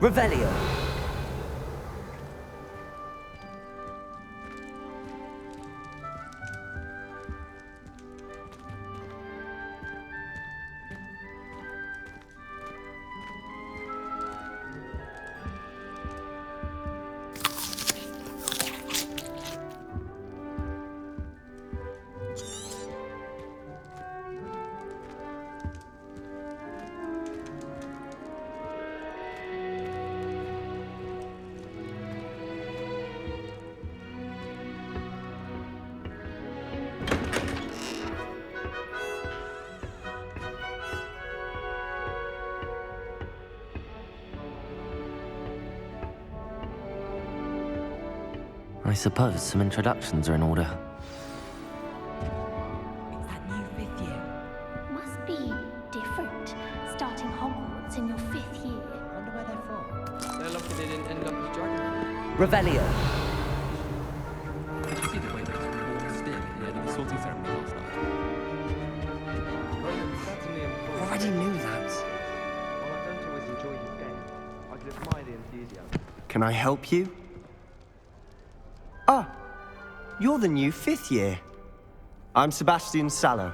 Revelio. I suppose some introductions are in order. It's that new fifth year. Must be different, starting Hogwarts in your 5th year. I wonder where they're from. They're lucky they didn't end up as dragons. Revelio. Did you see the way they walked still at the end of the sorting ceremony last night? Already knew that. While I don't always enjoy his game, I can admire the enthusiasm. Can I help you? Ah, you're the new 5th year. I'm Sebastian Sallow.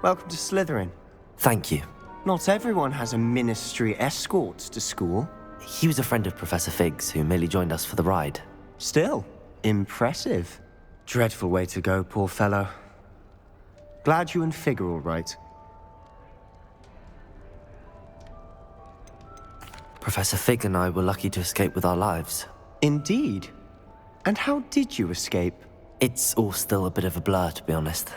Welcome to Slytherin. Thank you. Not everyone has a ministry escort to school. He was a friend of Professor Fig's who merely joined us for the ride. Still, impressive. Dreadful way to go, poor fellow. Glad you and Fig are all right. Professor Fig and I were lucky to escape with our lives. Indeed. And how did you escape? It's all still a bit of a blur, to be honest.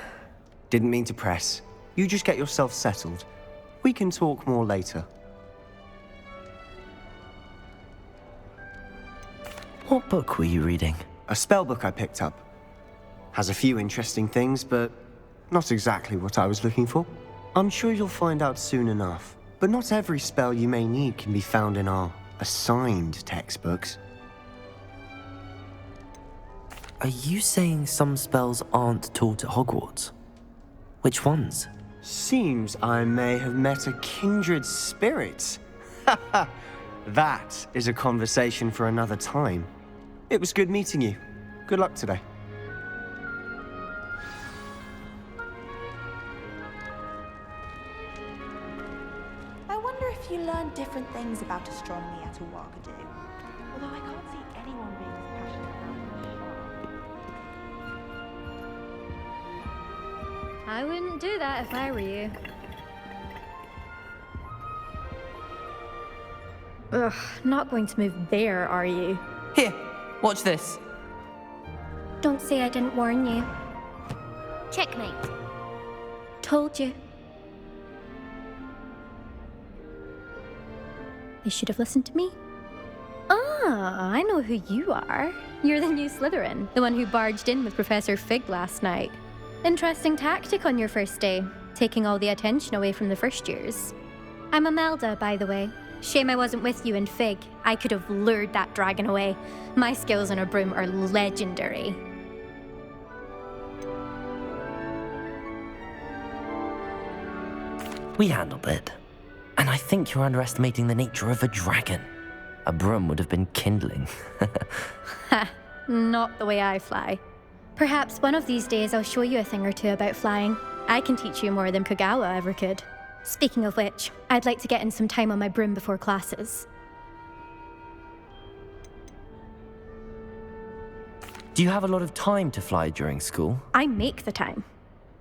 Didn't mean to press. You just get yourself settled. We can talk more later. What book were you reading? A spell book I picked up. Has a few interesting things, but not exactly what I was looking for. I'm sure you'll find out soon enough. But not every spell you may need can be found in our assigned textbooks. Are you saying some spells aren't taught at Hogwarts? Which ones? Seems I may have met a kindred spirit. That is a conversation for another time. It was good meeting you. Good luck today. I wonder if you learn different things about astronomy at Ouagadougou. Although I can't see anyone being as passionate about it. I wouldn't do that if I were you. Ugh, not going to move there, are you? Here, watch this. Don't say I didn't warn you. Checkmate. Told you. You should have listened to me. Ah, I know who you are. You're the new Slytherin, the one who barged in with Professor Fig last night. Interesting tactic on your first day, taking all the attention away from the first years. I'm Imelda, by the way. Shame I wasn't with you in Fig. I could have lured that dragon away. My skills on a broom are legendary. We handled it. And I think you're underestimating the nature of a dragon. A broom would have been kindling. Ha, not the way I fly. Perhaps one of these days I'll show you a thing or two about flying. I can teach you more than Kogawa ever could. Speaking of which, I'd like to get in some time on my broom before classes. Do you have a lot of time to fly during school? I make the time.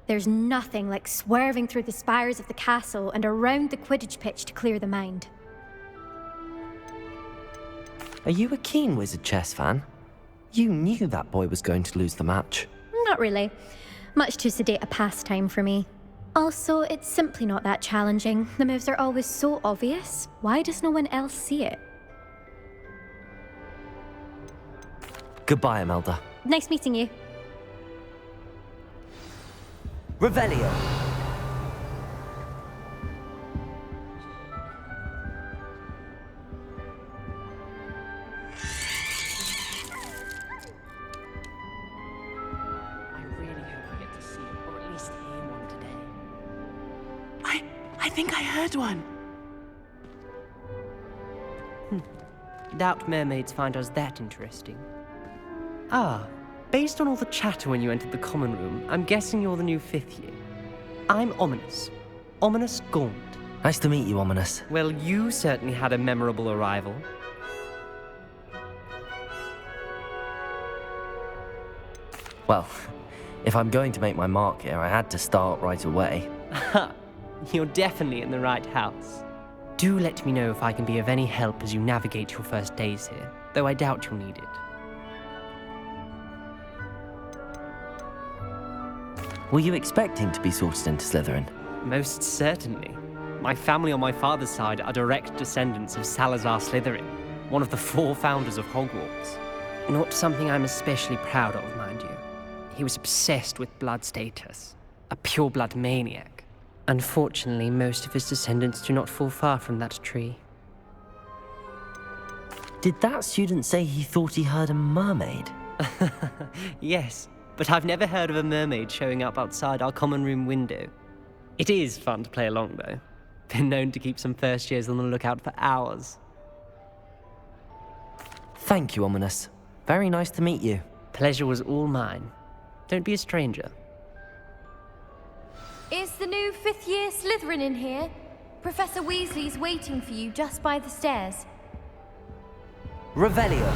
There's nothing like swerving through the spires of the castle and around the Quidditch pitch to clear the mind. Are you a keen Wizard chess fan? You knew that boy was going to lose the match. Not really. Much too sedate a pastime for me. Also, it's simply not that challenging. The moves are always so obvious. Why does no one else see it? Goodbye, Imelda. Nice meeting you. Revelio. I think I heard one. Doubt mermaids find us that interesting. Ah, based on all the chatter when you entered the common room, I'm guessing you're the new 5th year. I'm Ominous. Ominous Gaunt. Nice to meet you, Ominous. Well, you certainly had a memorable arrival. Well, if I'm going to make my mark here, I had to start right away. You're definitely in the right house. Do let me know if I can be of any help as you navigate your first days here, though I doubt you'll need it. Were you expecting to be sorted into Slytherin? Most certainly. My family on my father's side are direct descendants of Salazar Slytherin, one of the 4 founders of Hogwarts. Not something I'm especially proud of, mind you. He was obsessed with blood status, a pure-blood maniac. Unfortunately, most of his descendants do not fall far from that tree. Did that student say he thought he heard a mermaid? Yes, but I've never heard of a mermaid showing up outside our common room window. It is fun to play along, though. Been known to keep some first years on the lookout for hours. Thank you, Ominous. Very nice to meet you. Pleasure was all mine. Don't be a stranger. Is the new 5th year Slytherin in here? Professor Weasley's waiting for you just by the stairs. Revelio.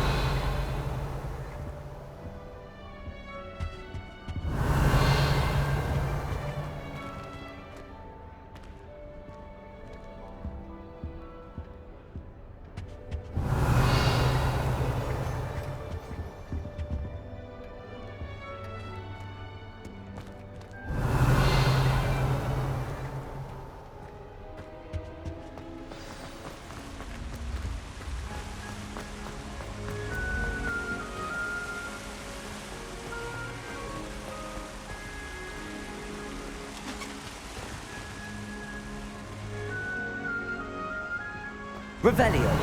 Revelio.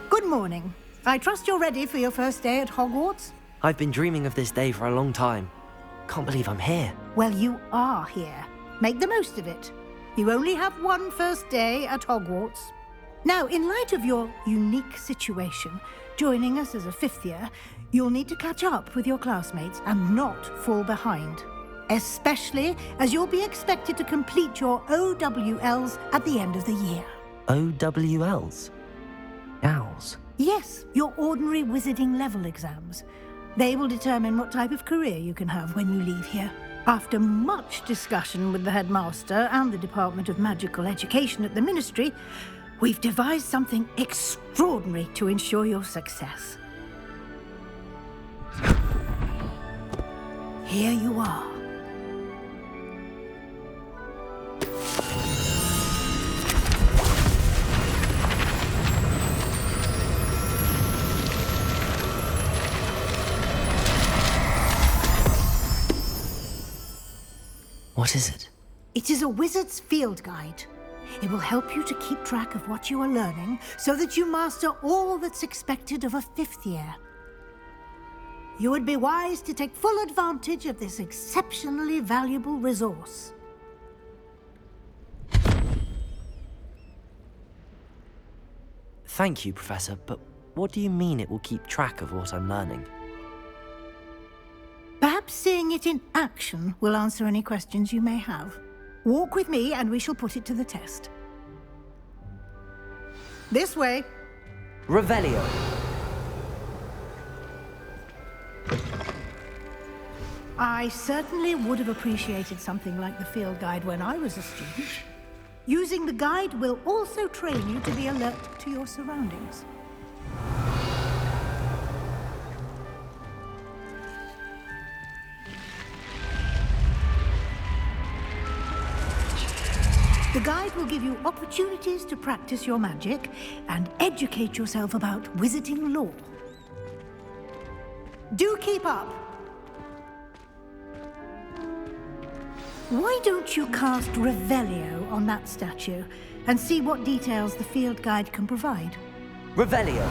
Good morning. I trust you're ready for your first day at Hogwarts? I've been dreaming of this day for a long time. Can't believe I'm here. Well, you are here. Make the most of it. You only have one first day at Hogwarts. Now, in light of your unique situation, joining us as a 5th year, you'll need to catch up with your classmates and not fall behind. Especially as you'll be expected to complete your OWLs at the end of the year. OWLs? Owls? Yes, your ordinary wizarding level exams. They will determine what type of career you can have when you leave here. After much discussion with the headmaster and the Department of Magical Education at the Ministry, we've devised something extraordinary to ensure your success. Here you are. What is it? It is a wizard's field guide. It will help you to keep track of what you are learning so that you master all that's expected of a 5th year. You would be wise to take full advantage of this exceptionally valuable resource. Thank you, Professor, but what do you mean it will keep track of what I'm learning? Perhaps seeing it in action will answer any questions you may have. Walk with me and we shall put it to the test. This way. Revelio. I certainly would have appreciated something like the field guide when I was a student. Using the guide will also train you to be alert to your surroundings. The guide will give you opportunities to practice your magic and educate yourself about wizarding lore. Do keep up! Why don't you cast Revelio on that statue and see what details the field guide can provide? Revelio.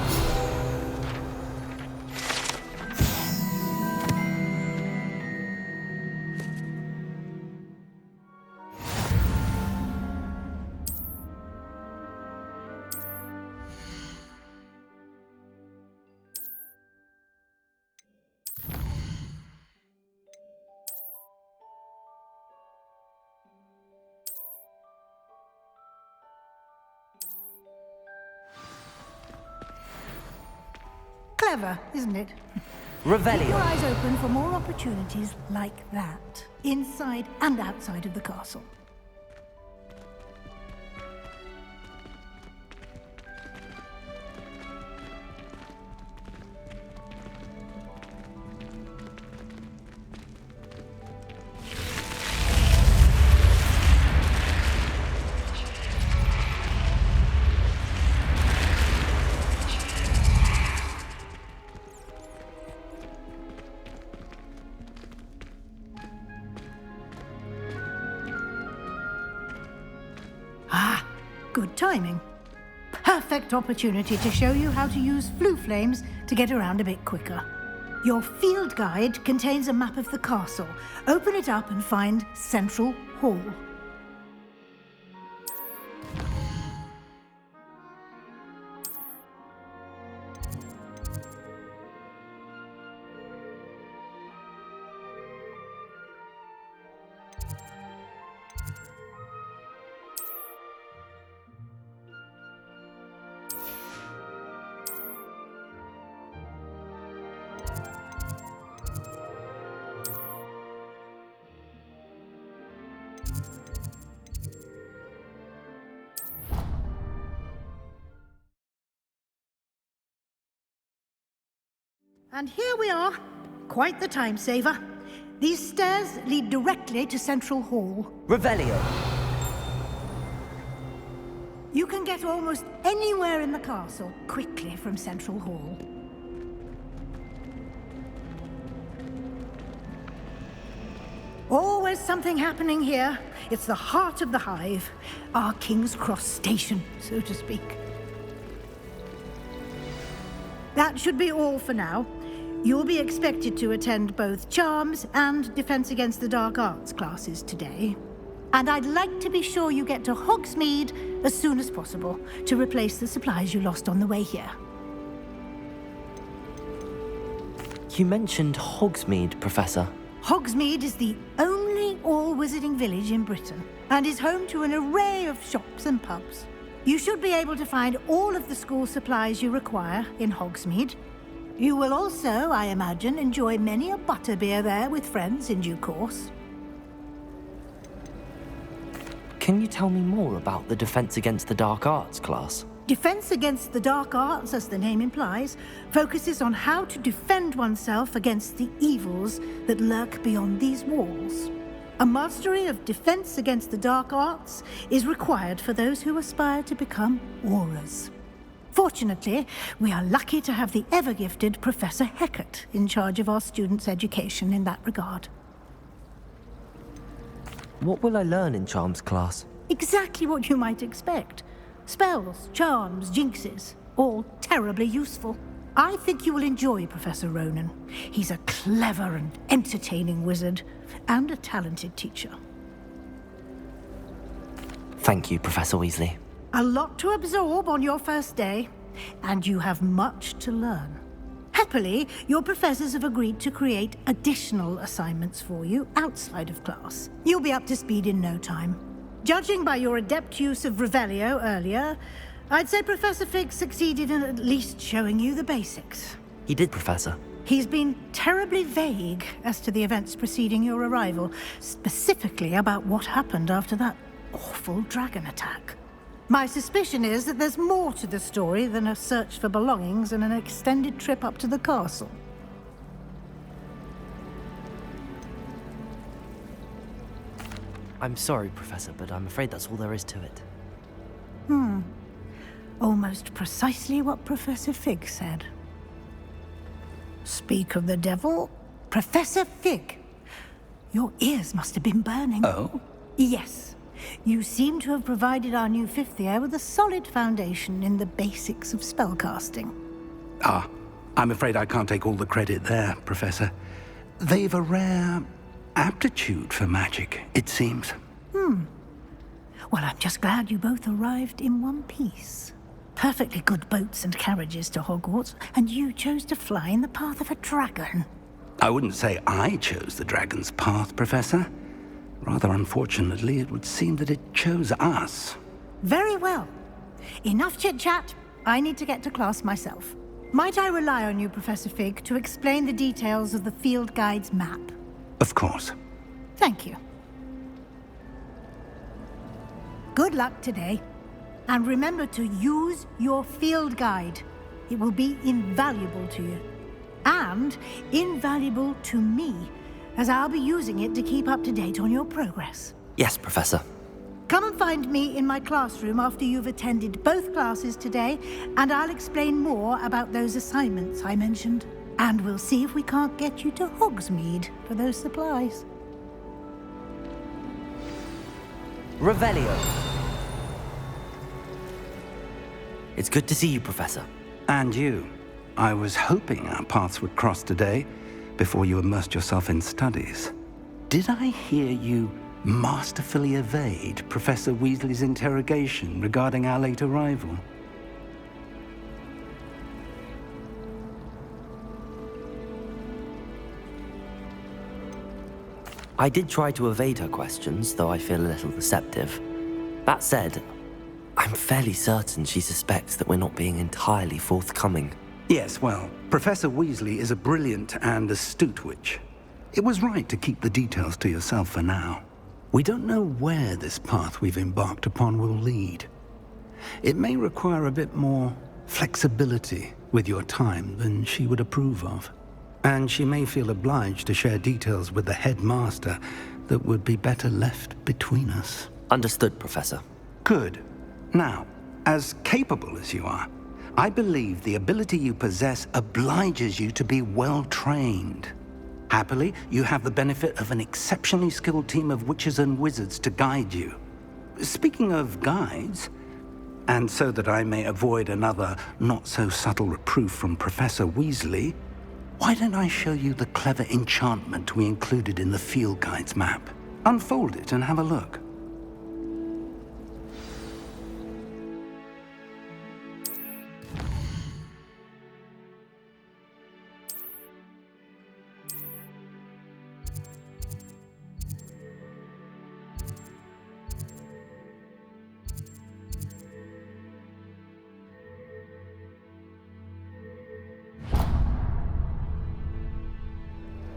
Clever, isn't it? Keep your Revelio. eyes open for more opportunities like that, inside and outside of the castle. Ah, good timing. Perfect opportunity to show you how to use flue flames to get around a bit quicker. Your field guide contains a map of the castle. Open it up and find Central Hall. And here we are. Quite the time saver. These stairs lead directly to Central Hall. Revelio. You can get almost anywhere in the castle quickly from Central Hall. Always something happening here. It's the heart of the hive, our King's Cross station, so to speak. That should be all for now. You'll be expected to attend both Charms and Defense Against the Dark Arts classes today. And I'd like to be sure you get to Hogsmeade as soon as possible to replace the supplies you lost on the way here. You mentioned Hogsmeade, Professor. Hogsmeade is the only all-wizarding village in Britain and is home to an array of shops and pubs. You should be able to find all of the school supplies you require in Hogsmeade. You will also, I imagine, enjoy many a butterbeer there with friends in due course. Can you tell me more about the Defense Against the Dark Arts class? Defense Against the Dark Arts, as the name implies, focuses on how to defend oneself against the evils that lurk beyond these walls. A mastery of Defense Against the Dark Arts is required for those who aspire to become Aurors. Fortunately, we are lucky to have the ever-gifted Professor Hecat in charge of our students' education in that regard. What will I learn in Charms class? Exactly what you might expect. Spells, charms, jinxes, all terribly useful. I think you will enjoy Professor Ronan. He's a clever and entertaining wizard, and a talented teacher. Thank you, Professor Weasley. A lot to absorb on your first day, and you have much to learn. Happily, your professors have agreed to create additional assignments for you outside of class. You'll be up to speed in no time. Judging by your adept use of Revelio earlier, I'd say Professor Fig succeeded in at least showing you the basics. He did, Professor. He's been terribly vague as to the events preceding your arrival, specifically about what happened after that awful dragon attack. My suspicion is that there's more to the story than a search for belongings and an extended trip up to the castle. I'm sorry, Professor, but I'm afraid that's all there is to it. Almost precisely what Professor Fig said. Speak of the devil, Professor Fig. Your ears must have been burning. Oh? Yes. You seem to have provided our new fifth year with a solid foundation in the basics of spellcasting. Ah, I'm afraid I can't take all the credit there, Professor. They've a rare aptitude for magic, it seems. Well, I'm just glad you both arrived in one piece. Perfectly good boats and carriages to Hogwarts, and you chose to fly in the path of a dragon. I wouldn't say I chose the dragon's path, Professor. Rather unfortunately, it would seem that it chose us. Very well. Enough chit-chat. I need to get to class myself. Might I rely on you, Professor Fig, to explain the details of the field guide's map? Of course. Thank you. Good luck today. And remember to use your field guide. It will be invaluable to you. And invaluable to me, as I'll be using it to keep up to date on your progress. Yes, Professor. Come and find me in my classroom after you've attended both classes today, and I'll explain more about those assignments I mentioned. And we'll see if we can't get you to Hogsmeade for those supplies. Revelio. It's good to see you, Professor. And you. I was hoping our paths would cross today, before you immersed yourself in studies. Did I hear you masterfully evade Professor Weasley's interrogation regarding our late arrival? I did try to evade her questions, though I feel a little deceptive. That said, I'm fairly certain she suspects that we're not being entirely forthcoming. Yes, well, Professor Weasley is a brilliant and astute witch. It was right to keep the details to yourself for now. We don't know where this path we've embarked upon will lead. It may require a bit more flexibility with your time than she would approve of. And she may feel obliged to share details with the headmaster that would be better left between us. Understood, Professor. Good. Now, as capable as you are, I believe the ability you possess obliges you to be well-trained. Happily, you have the benefit of an exceptionally skilled team of witches and wizards to guide you. Speaking of guides, and so that I may avoid another not-so-subtle reproof from Professor Weasley, why don't I show you the clever enchantment we included in the field guide's map? Unfold it and have a look.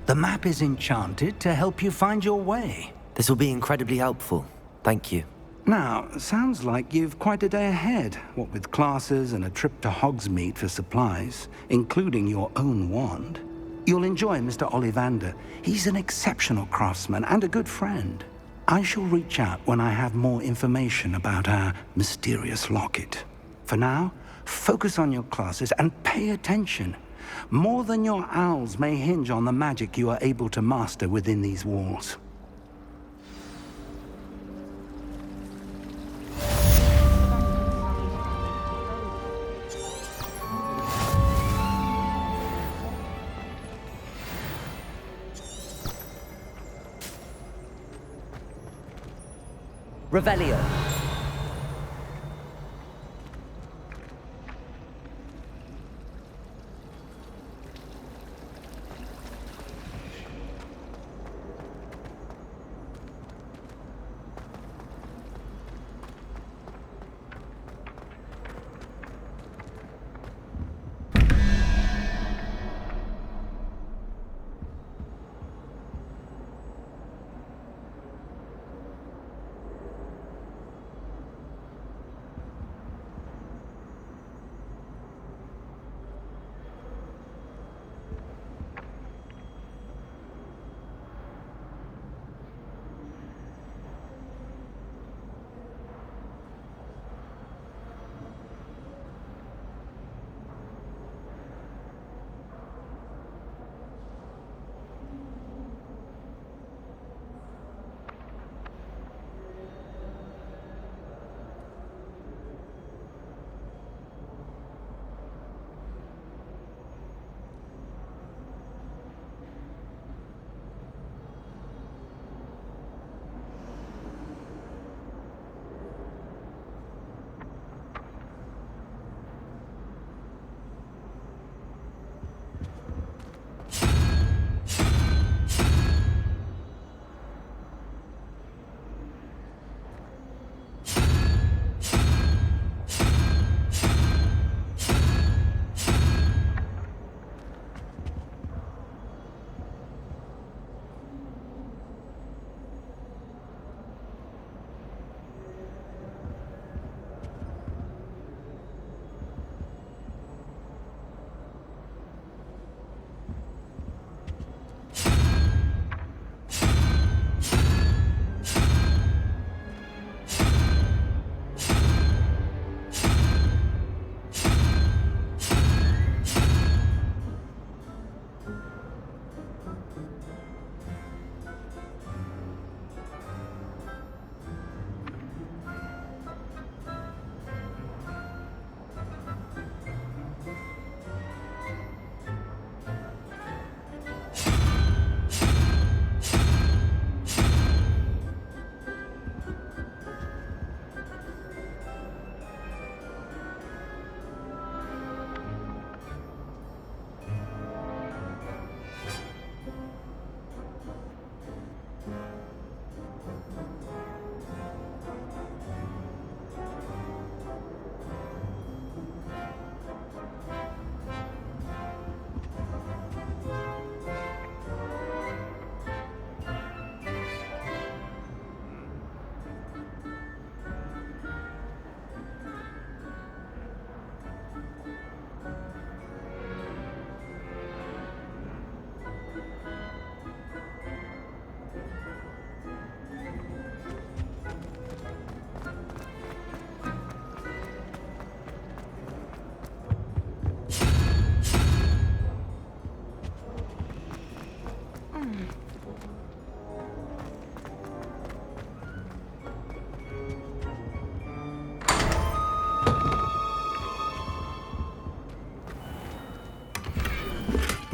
The map is enchanted to help you find your way. This will be incredibly helpful. Thank you. Now, sounds like you've quite a day ahead, what with classes and a trip to Hogsmeade for supplies, including your own wand. You'll enjoy Mr. Ollivander. He's an exceptional craftsman and a good friend. I shall reach out when I have more information about our mysterious locket. For now, focus on your classes and pay attention. More than your owls may hinge on the magic you are able to master within these walls. Revelio.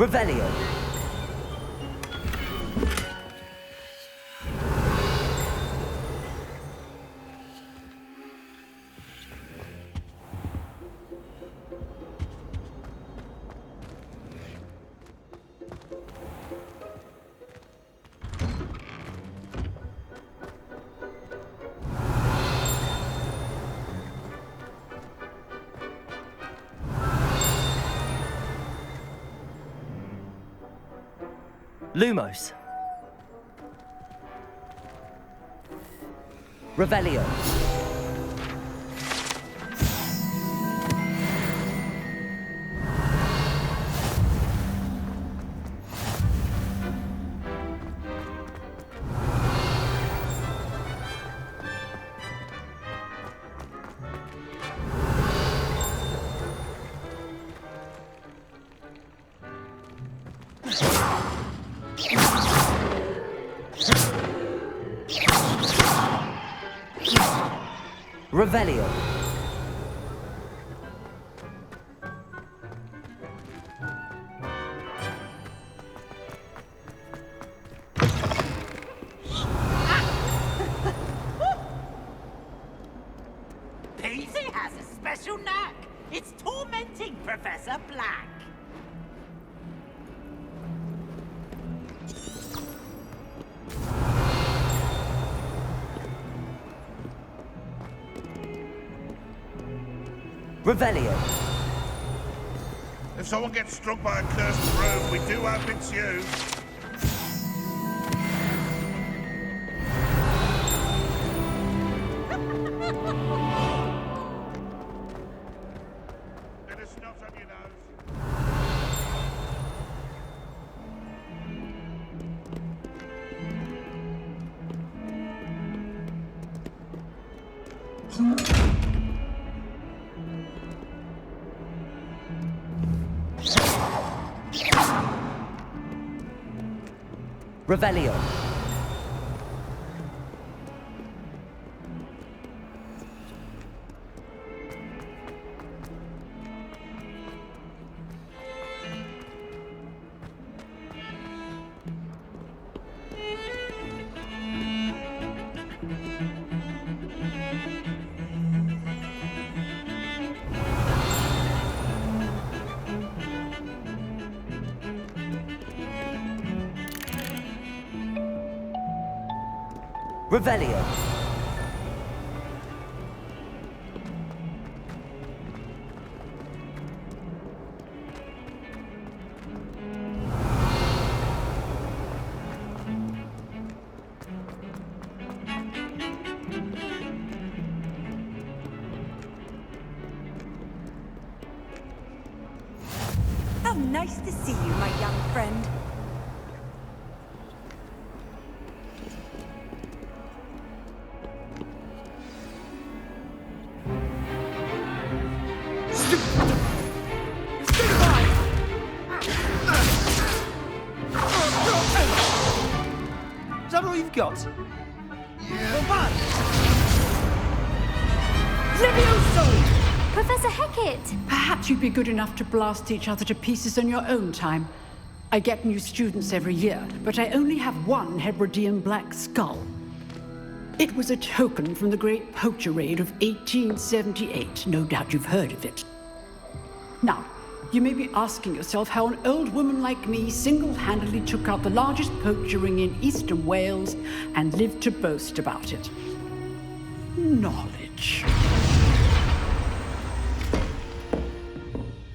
Revelio. Lumos. Revelio. Revelio. Paisley has a special knack. It's tormenting Professor Black. Revelio. If someone gets struck by a cursed room, we do hope it's you. Bit of snot on your nose. Revelio. Revelio. How nice to see you, my young friend. Is that all you've got? Levioso! Professor Hecat! Perhaps you'd be good enough to blast each other to pieces on your own time. I get new students every year, but I only have one Hebridean black skull. It was a token from the Great Poacher Raid of 1878. No doubt you've heard of it. Now, you may be asking yourself how an old woman like me single-handedly took out the largest poacher ring in eastern Wales and lived to boast about it. Knowledge.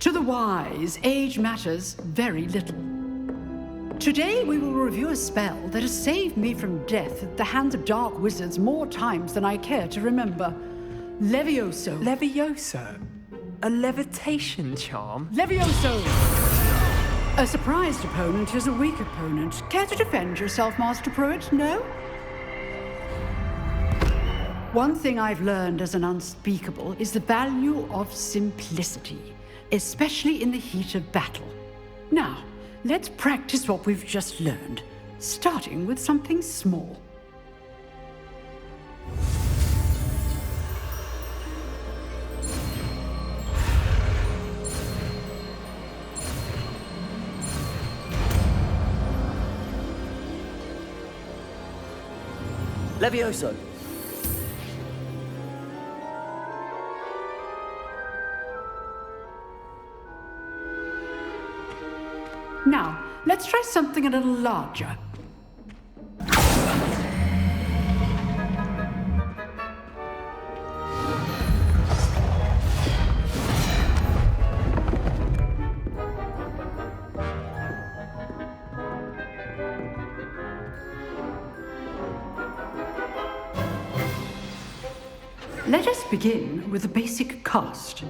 To the wise, age matters very little. Today we will review a spell that has saved me from death at the hands of dark wizards more times than I care to remember. Levioso. Levioso? A levitation charm? Levioso! A surprised opponent is a weak opponent. Care to defend yourself, Master Pruitt? No? One thing I've learned as an unspeakable is the value of simplicity, especially in the heat of battle. Now, let's practice what we've just learned, starting with something small. Levioso. Now, let's try something a little larger. Let us begin with the basic cast.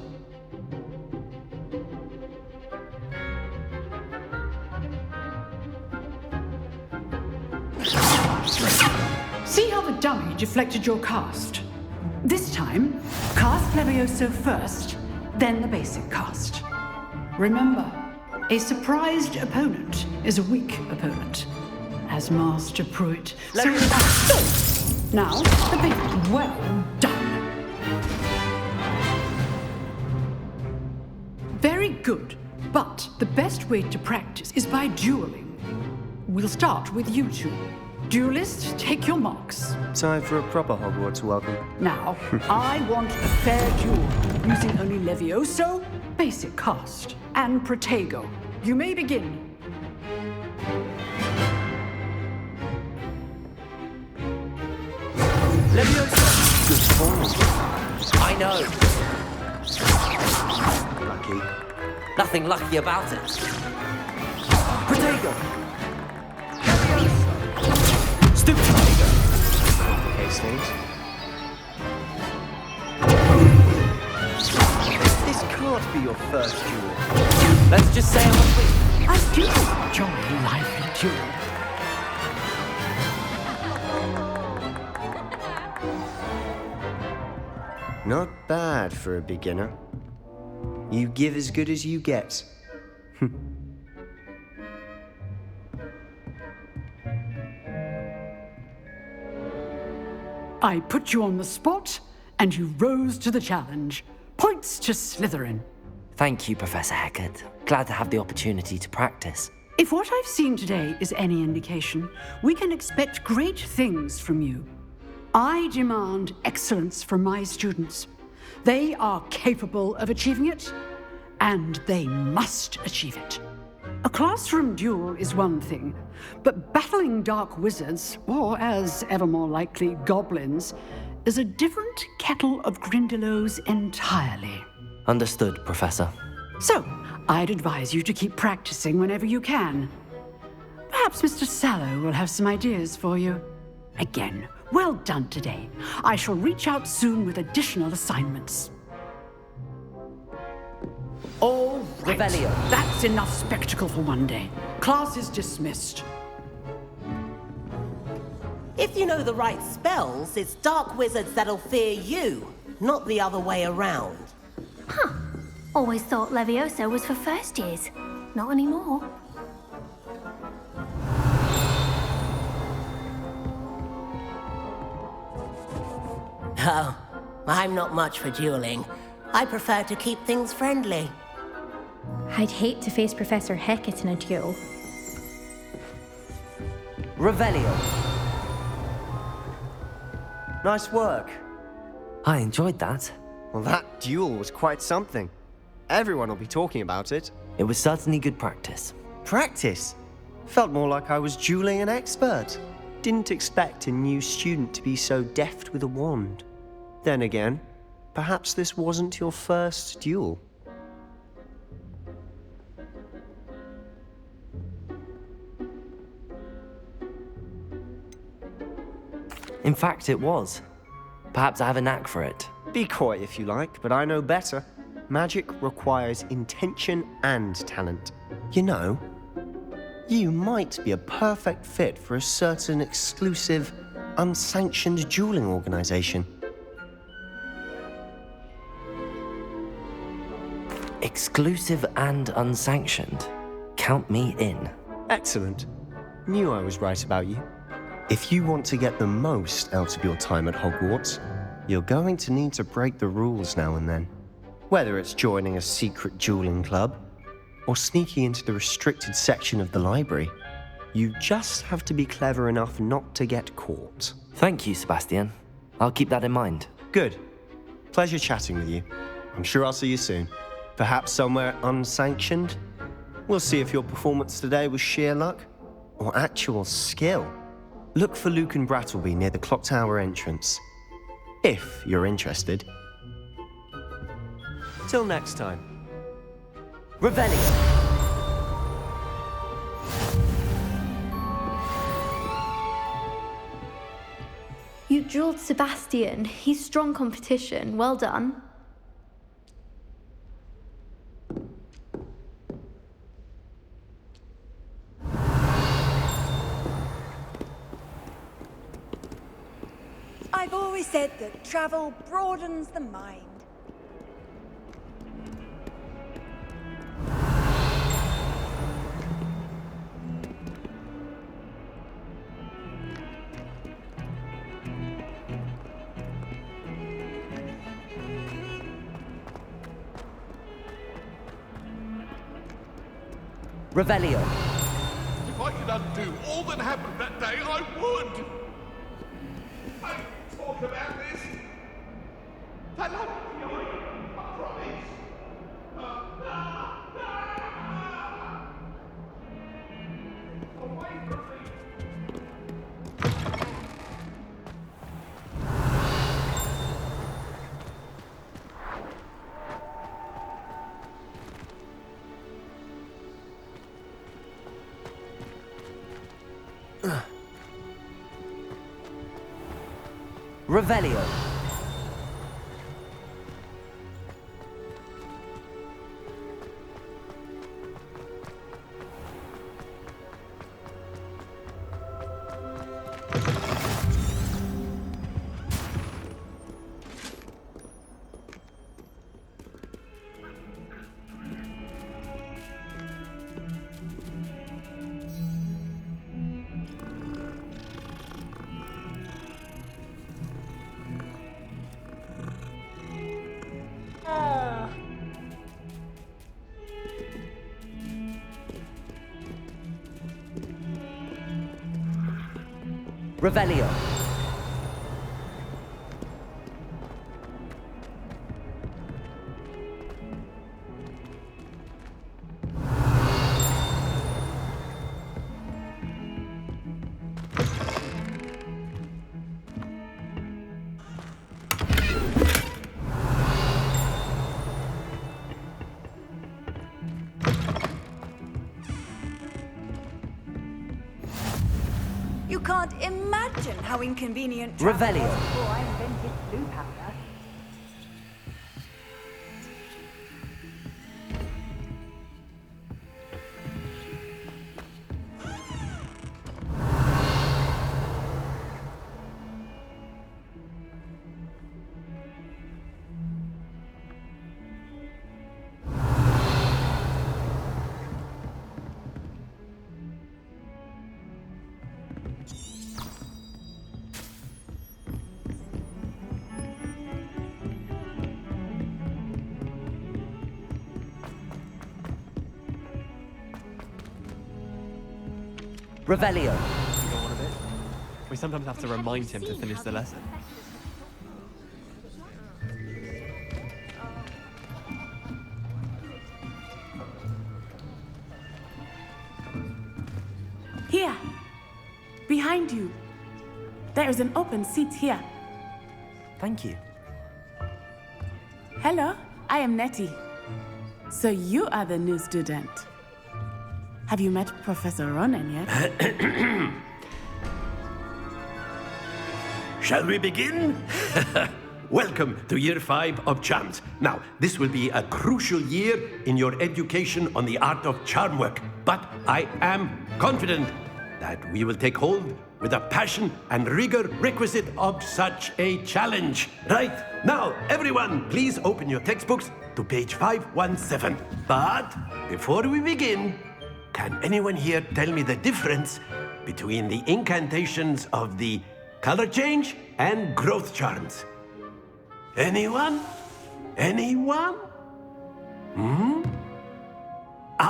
See how the dummy deflected your cast? This time, cast Levioso first, then the basic cast. Remember, a surprised opponent is a weak opponent, as Master Pruitt. Now, the big well done. Very good, but the best way to practice is by dueling. We'll start with you two. Duelists, take your marks. Time for a proper Hogwarts welcome. Now, I want a fair duel, using only Levioso, basic cast, and Protego. You may begin. Levioso. Good form. I know. Lucky. Nothing lucky about it. Protego. Stupid Protego. Case things. This can't be your first duel. Let's just say I'm a queen. I do enjoy lively duel. Not bad for a beginner. You give as good as you get. I put you on the spot, and you rose to the challenge. Points to Slytherin. Thank you, Professor Hecat. Glad to have the opportunity to practice. If what I've seen today is any indication, we can expect great things from you. I demand excellence from my students. They are capable of achieving it, and they must achieve it. A classroom duel is one thing, but battling dark wizards, or as ever more likely, goblins, is a different kettle of Grindylows entirely. Understood, Professor. So, I'd advise you to keep practicing whenever you can. Perhaps Mr. Sallow will have some ideas for you. Again, well done today. I shall reach out soon with additional assignments. All right. Revelio. That's enough spectacle for one day. Class is dismissed. If you know the right spells, it's dark wizards that'll fear you, not the other way around. Huh. Always thought Levioso was for first years. Not anymore. Oh, I'm not much for dueling. I prefer to keep things friendly. I'd hate to face Professor Hecat in a duel. Revelio. Nice work. I enjoyed that. Well, that duel was quite something. Everyone will be talking about it. It was certainly good practice. Practice? Felt more like I was dueling an expert. Didn't expect a new student to be so deft with a wand. Then again, perhaps this wasn't your first duel. In fact, it was. Perhaps I have a knack for it. Be coy if you like, but I know better. Magic requires intention and talent. You know, you might be a perfect fit for a certain exclusive, unsanctioned dueling organization. Exclusive and unsanctioned. Count me in. Excellent. Knew I was right about you. If you want to get the most out of your time at Hogwarts, you're going to need to break the rules now and then. Whether it's joining a secret dueling club, or sneaking into the restricted section of the library, You just have to be clever enough not to get caught. Thank you, Sebastian. I'll keep that in mind. Good. Pleasure chatting with you. I'm sure I'll see you soon. Perhaps somewhere unsanctioned? We'll see if your performance today was sheer luck or actual skill. Look for Luke and Brattleby near the clock tower entrance, if you're interested. Till next time. Revelio! You drilled Sebastian. He's strong competition. Well done. I've always said that travel broadens the mind. Revelio. If I could undo all that happened that day, I would! I talk about this. I love you, I promise. Away from me. Revelio. Revelio. You can't imagine how inconvenient Revelio. travel was before I invented blue powder. Revelio. We go on a bit. We sometimes have to remind him to finish the lesson. Here! Behind you. There is an open seat here. Thank you. Hello, I am Nettie. So you are the new student. Have you met Professor Ronan yet? Shall we begin? Welcome to Year 5 of Charms. Now, this will be a crucial year in your education on the art of charm work, but I am confident that we will take hold with the passion and rigor requisite of such a challenge. Right, now, everyone, please open your textbooks to page 517. But before we begin, can anyone here tell me the difference between the incantations of the color change and growth charms? Anyone? Anyone?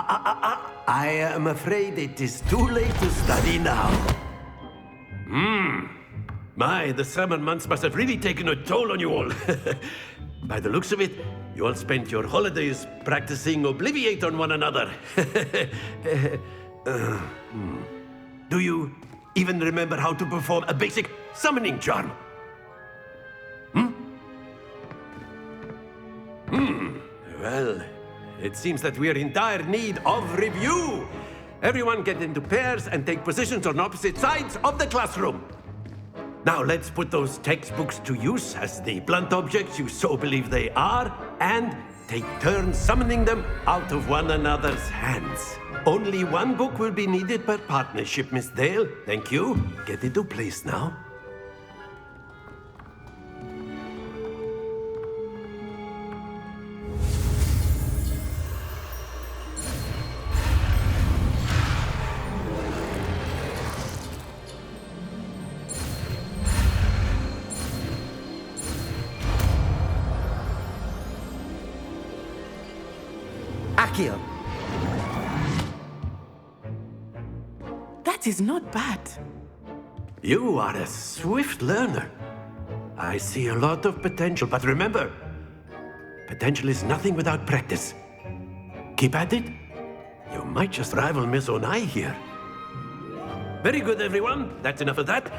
I am afraid it is too late to study now. My, the summer months must have really taken a toll on you all. By the looks of it, you all spent your holidays practicing Obliviate on one another. Do you even remember how to perform a basic summoning charm? Well, it seems that we are in dire need of review. Everyone get into pairs and take positions on opposite sides of the classroom. Now let's put those textbooks to use as the blunt objects you so believe they are, and take turns summoning them out of one another's hands. Only one book will be needed per partnership, Miss Dale. Thank you. Get into place now. Accio! That is not bad. You are a swift learner. I see a lot of potential, but remember, potential is nothing without practice. Keep at it. You might just rival Miss Onai here. Very good, everyone. That's enough of that.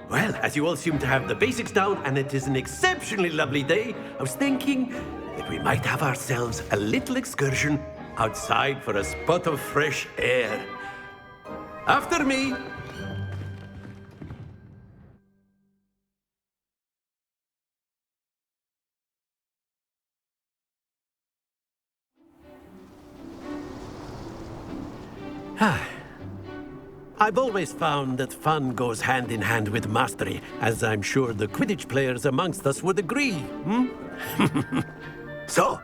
Well, as you all seem to have the basics down, and it is an exceptionally lovely day, I was thinking that we might have ourselves a little excursion outside for a spot of fresh air. After me. I've always found that fun goes hand in hand with mastery, as I'm sure the Quidditch players amongst us would agree, So,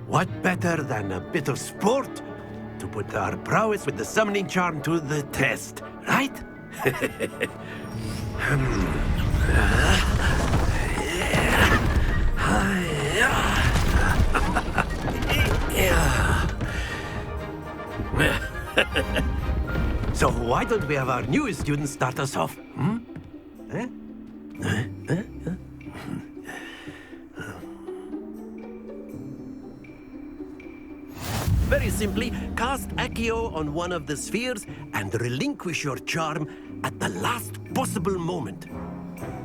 what better than a bit of sport to put our prowess with the summoning charm to the test, right? So why don't we have our newest student start us off? Very simply, cast Accio on one of the spheres and relinquish your charm at the last possible moment.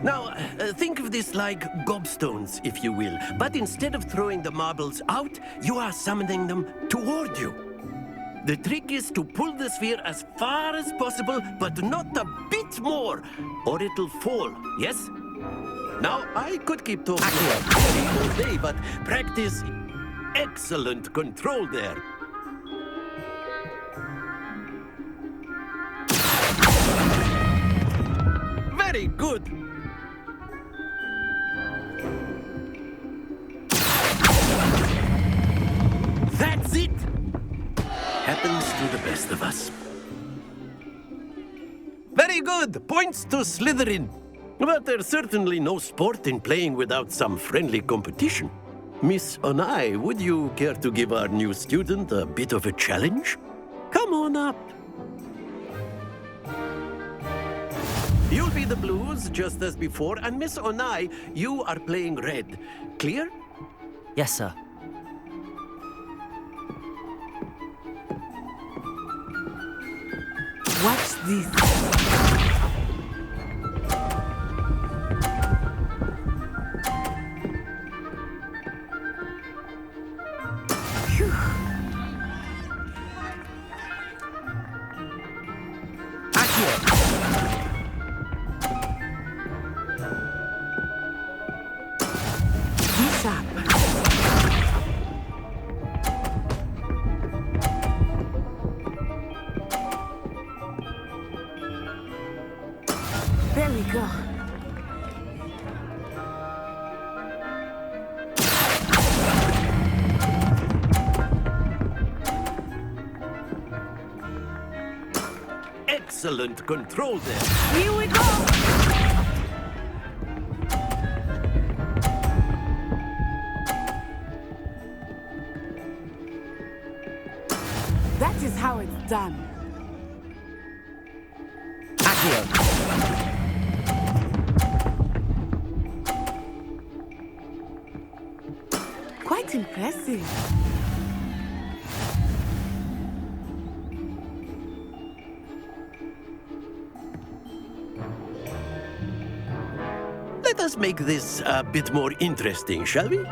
Now, think of this like gobstones, if you will, but instead of throwing the marbles out, you are summoning them toward you. The trick is to pull the sphere as far as possible, but not a bit more, or it'll fall, yes? Now, I could keep talking all day, but practice excellent control there. Very good. That's it. Happens to the best of us. Very good. Points to Slytherin. But there's certainly no sport in playing without some friendly competition. Miss Onai, would you care to give our new student a bit of a challenge? Come on up. You'll be the blues, just as before, and Miss Onai, you are playing red. Clear? Yes, sir. Watch this. There we go. Excellent control there. Here we go. how it's done. Quite impressive. Let us make this a bit more interesting, shall we?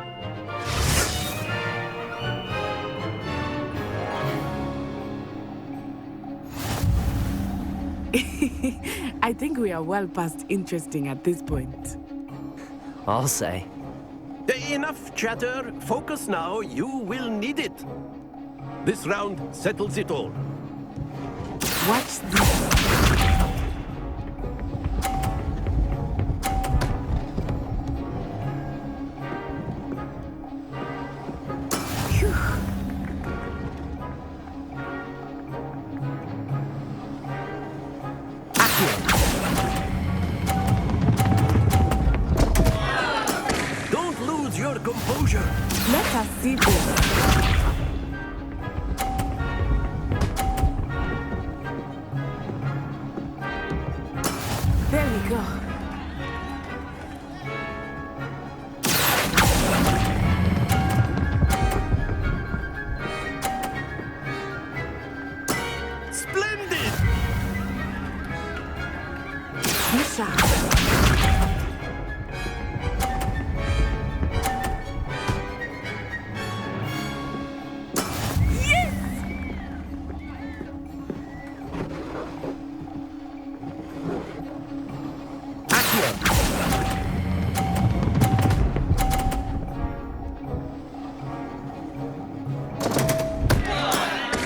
I think we are well past interesting at this point. I'll say. Enough chatter. Focus now. You will need it. This round settles it all. Watch this. Don't lose your composure. Let us see this. There we go. Splendid! Misha.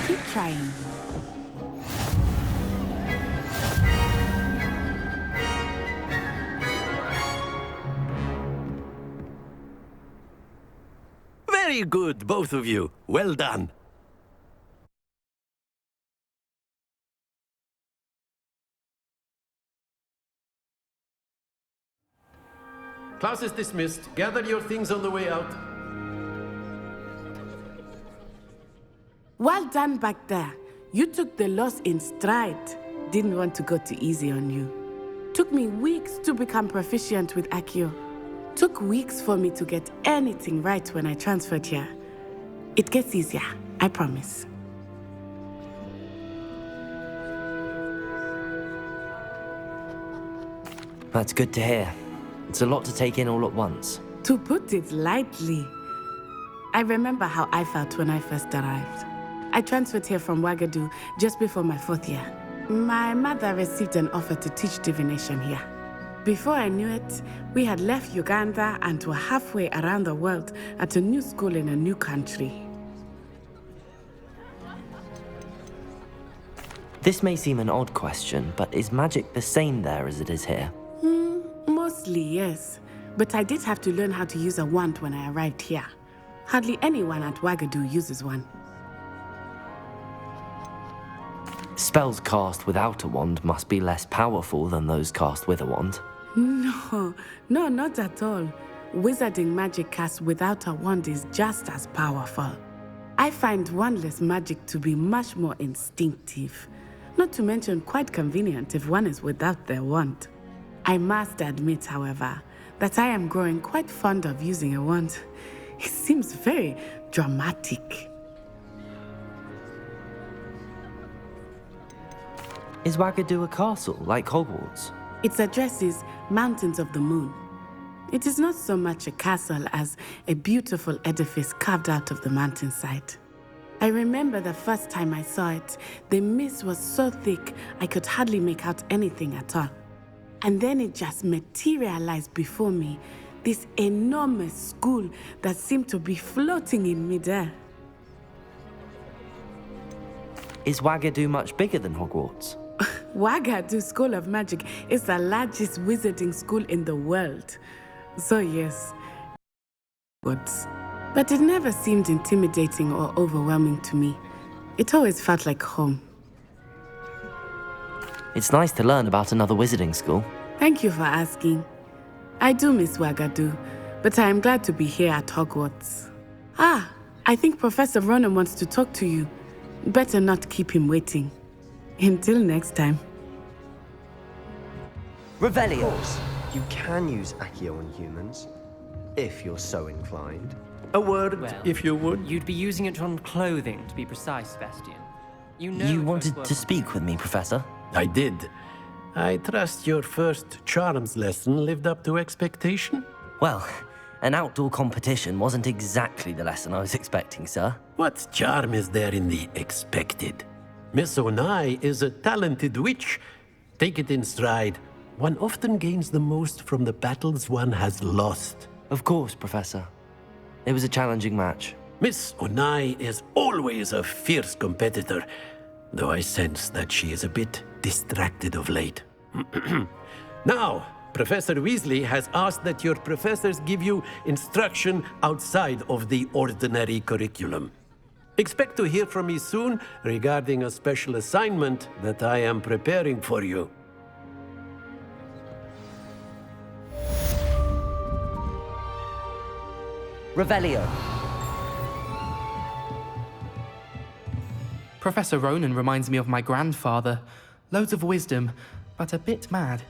Keep trying. Very good, both of you. Well done. Class is dismissed. Gather your things on the way out. Well done back there. You took the loss in stride. Didn't want to go too easy on you. Took me weeks to become proficient with Accio. Took weeks for me to get anything right when I transferred here. It gets easier, I promise. That's good to hear. It's a lot to take in all at once. To put it lightly, I remember how I felt when I first arrived. I transferred here from Ouagadougou just before my 4th year. My mother received an offer to teach divination here. Before I knew it, we had left Uganda and were halfway around the world at a new school in a new country. This may seem an odd question, but is magic the same there as it is here? Mostly, yes. But I did have to learn how to use a wand when I arrived here. Hardly anyone at Ouagadougou uses one. Spells cast without a wand must be less powerful than those cast with a wand. No, not at all. Wizarding magic cast without a wand is just as powerful. I find wandless magic to be much more instinctive. Not to mention quite convenient if one is without their wand. I must admit, however, that I am growing quite fond of using a wand. It seems very dramatic. Is Ouagadougou a castle, like Hogwarts? Its address is Mountains of the Moon. It is not so much a castle as a beautiful edifice carved out of the mountainside. I remember the first time I saw it, the mist was so thick I could hardly make out anything at all. And then it just materialized before me, this enormous school that seemed to be floating in midair. Is Ouagadougou much bigger than Hogwarts? Ouagadougou School of Magic is the largest wizarding school in the world. So yes, but it never seemed intimidating or overwhelming to me. It always felt like home. It's nice to learn about another wizarding school. Thank you for asking. I do miss Ouagadougou, but I am glad to be here at Hogwarts. I think Professor Ronan wants to talk to you. Better not keep him waiting. Until next time. Revelio! Of course, you can use Accio on humans, if you're so inclined. A word, Well, if you would. You'd be using it on clothing, to be precise, Sebastian. You know You it wanted won't to work on- speak with me, Professor? I did. I trust your first charms lesson lived up to expectation? Well, an outdoor competition wasn't exactly the lesson I was expecting, sir. What charm is there in the expected? Miss Onai is a talented witch. Take it in stride. One often gains the most from the battles one has lost. Of course, Professor. It was a challenging match. Miss Onai is always a fierce competitor, though I sense that she is a bit distracted of late. Now, Professor Weasley has asked that your professors give you instruction outside of the ordinary curriculum. Expect to hear from me soon regarding a special assignment that I am preparing for you. Revelio. Professor Ronan reminds me of my grandfather. Loads of wisdom, but a bit mad.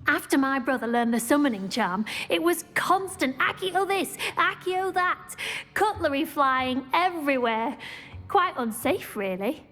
After my brother learned the summoning charm, it was constant Accio this, Accio that, cutlery flying everywhere. Quite unsafe, really.